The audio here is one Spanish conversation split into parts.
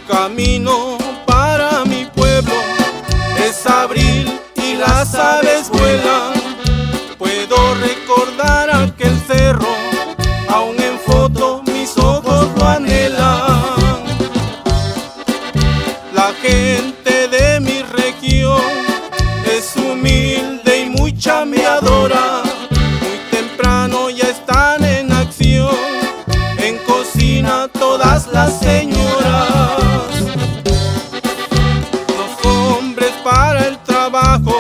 Camino para mi pueblo, es abril y las aves vuelan. Puedo recordar aquel cerro, aún en foto mis ojos lo anhelan. La gente de mi región es humilde y muy chambeadora. Muy temprano ya están en acción, en cocina todas las señoras. Para el trabajo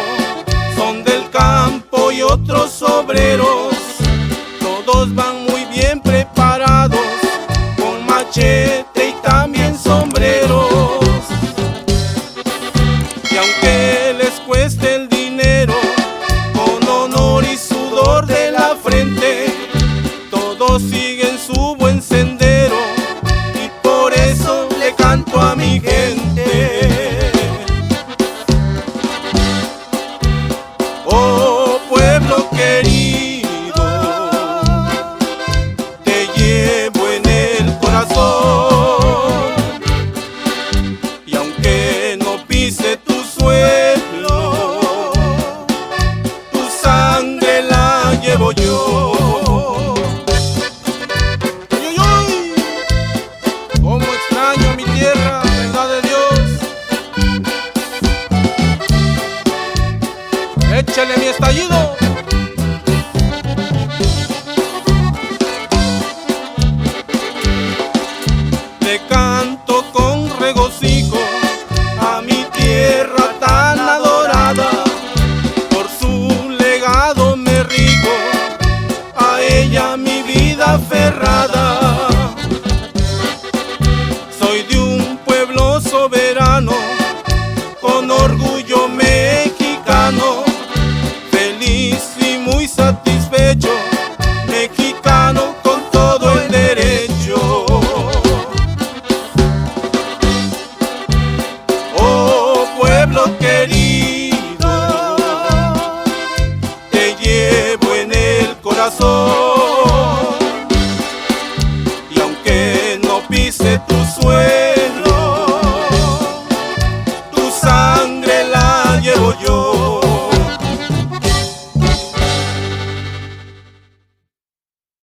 son del campo y otros obreros. Todos van muy bien preparados, con machete y también sombreros. Y aunque les cueste el dinero, con honor y sudor de la frente, todos siguen su buen sendero, y por eso le canto a mi gente. Oh pueblo querido, te llevo en el corazón, y aunque no pise tu suelo, tu sangre la llevo yo. ¡Uy, uy, uy! ¡Cómo extraño mi tierra, verdad de Dios! ¡Échale mi estallido! Le canto con regocijo a mi tierra tan adorada. Por su legado me rigo, a ella mi